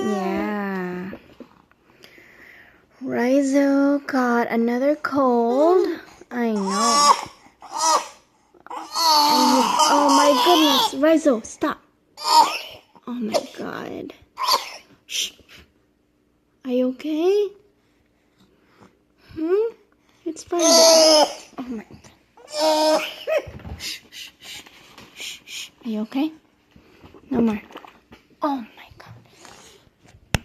Yeah. Rizzo got another cold. I know. Oh my goodness. Rizzo, stop. Oh my god. Shh. Are you okay? It's fine. Oh my god. Shh, shh, shh, shh, shh. Are you okay? No more. Oh.